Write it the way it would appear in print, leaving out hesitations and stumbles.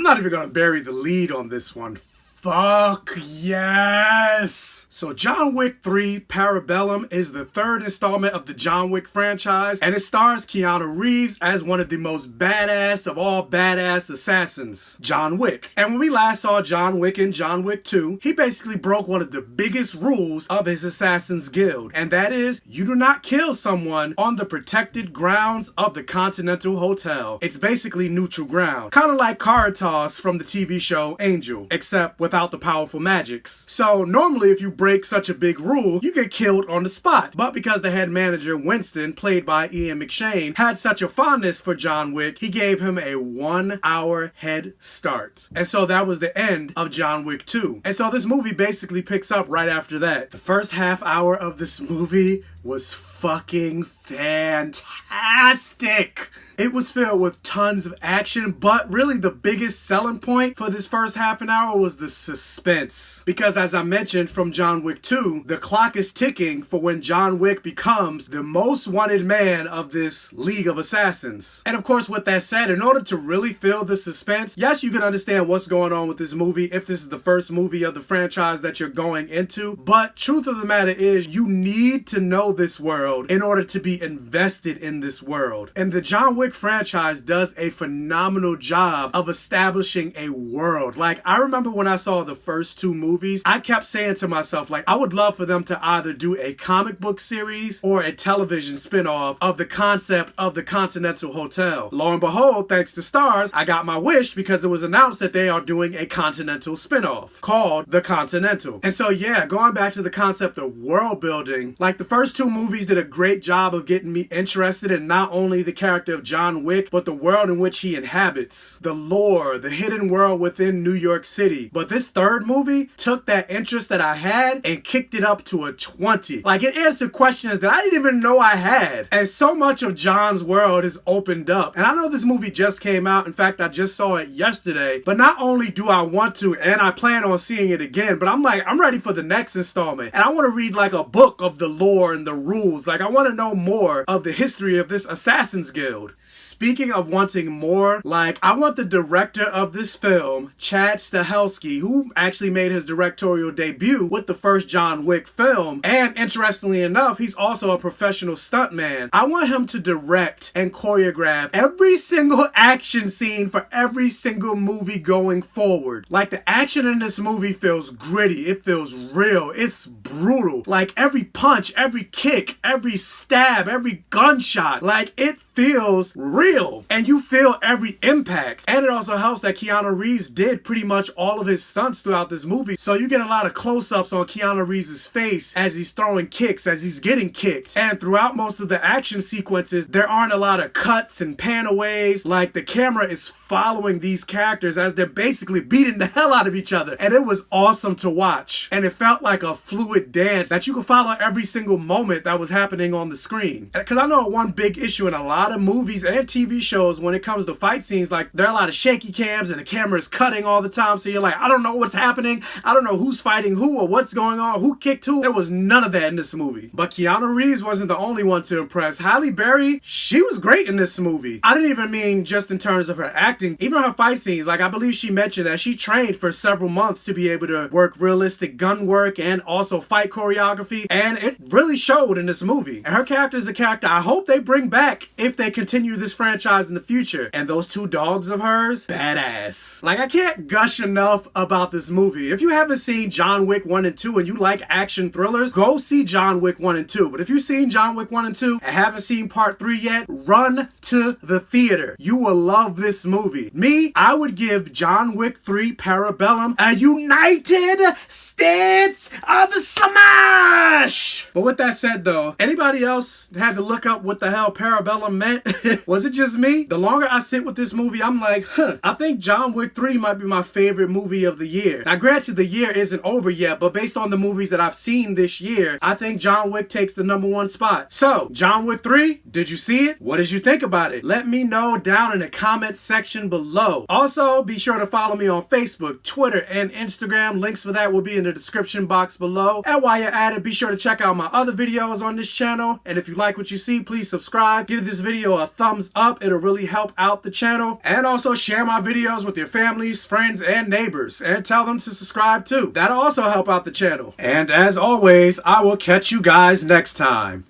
not even gonna bury the lead on this one. Fuck yes! So John Wick 3 Parabellum is the third installment of the John Wick franchise, and it stars Keanu Reeves as one of the most badass of all badass assassins, John Wick. And when we last saw John Wick in John Wick 2, he basically broke one of the biggest rules of his Assassin's Guild, and that is, you do not kill someone on the protected grounds of the Continental Hotel. It's basically neutral ground, kind of like Caritas from the TV show Angel, except without the powerful magics. So normally if you break such a big rule, you get killed on the spot. But because the head manager, Winston, played by Ian McShane, had such a fondness for John Wick, he gave him a 1 hour head start. And so that was the end of John Wick 2. And so this movie basically picks up right after that. The first half hour of this movie was fucking fantastic. It was filled with tons of action, but really the biggest selling point for this first half an hour was the suspense. Because as I mentioned from John Wick 2, the clock is ticking for when John Wick becomes the most wanted man of this League of Assassins. And of course, with that said, in order to really feel the suspense, yes, you can understand what's going on with this movie if this is the first movie of the franchise that you're going into, but truth of the matter is, you need to know this world in order to be invested in this world. And the John Wick franchise does a phenomenal job of establishing a world. Like, I remember when I saw the first 2 movies, I kept saying to myself, like, I would love for them to either do a comic book series or a television spin-off of the concept of the Continental Hotel. Lo and behold, thanks to Stars, I got my wish because it was announced that they are doing a Continental spin-off called The Continental. And so yeah, going back to the concept of world building, like the first 2 movies did a great job of getting me interested in not only the character of John Wick, but the world in which he inhabits, the lore, the hidden world within New York City. But this third movie took that interest that I had and kicked it up to a 20. Like, it answered questions that I didn't even know I had. And so much of John's world is opened up. And I know this movie just came out. In fact, I just saw it yesterday. But not only do I want to, and I plan on seeing it again, but I'm like, I'm ready for the next installment. And I want to read like a book of the lore and the rules. Like, I want to know more of the history of this Assassin's Guild. Speaking of wanting more, like, I want the director of this film, Chad Stahelski, who actually made his directorial debut with the first John Wick film, and interestingly enough, he's also a professional stuntman. I want him to direct and choreograph every single action scene for every single movie going forward. Like, the action in this movie feels gritty, it feels real, it's brutal. Like, every punch, every kick, every stab, every gunshot, like, it feels real, and you feel every impact. And it also helps that Keanu Reeves did pretty much all of his stunts throughout this movie, so you get a lot of close-ups on Keanu Reeves' face as he's throwing kicks, as he's getting kicked. And throughout most of the action sequences, there aren't a lot of cuts and pan-aways. Like, the camera is following these characters as they're basically beating the hell out of each other, and it was awesome to watch. And it felt like a fluid dance that you could follow every single moment that was happening on the screen. Because I know one big issue in a lot of movies and TV shows when it comes to fight scenes, like, there are a lot of shaky cams and the camera is cutting all the time, so you're like, I don't know what's happening, I don't know who's fighting who or what's going on, who kicked who. There was none of that in this movie. But Keanu Reeves wasn't the only one to impress. Halle Berry, she was great in this movie. I didn't even mean just in terms of her acting, even her fight scenes. Like, I believe she mentioned that she trained for several months to be able to work realistic gun work and also fight choreography, and it really showed in this movie. And her character is a character I hope they bring back if they continue this franchise in the future. And those 2 dogs of hers, badass. Like, I can't gush enough about this movie. If you haven't seen John Wick 1 and 2 and you like action thrillers, go see John Wick 1 and 2. But if you've seen John Wick 1 and 2 and haven't seen part 3 yet, run to the theater. You will love this movie. Me, I would give John Wick 3 Parabellum a United States of Smash! But with that said though, anybody else had to look up what the hell Parabellum meant? Was it just me? The longer I sit with this movie, I'm like, I think John Wick 3 might be my favorite movie of the year. Now granted, the year isn't over yet, but based on the movies that I've seen this year, I think John Wick takes the #1 spot. So, John Wick 3, did you see it? What did you think about it? Let me know down in the comment section below. Also, be sure to follow me on Facebook, Twitter, and Instagram. Links for that will be in the description box below. And while you're at it, be sure to check out my other videos on this channel. And if you like what you see, please subscribe. Give this video video a thumbs up. It'll really help out the channel. And also share my videos with your families, friends, and neighbors. And tell them to subscribe too. That'll also help out the channel. And as always, I will catch you guys next time.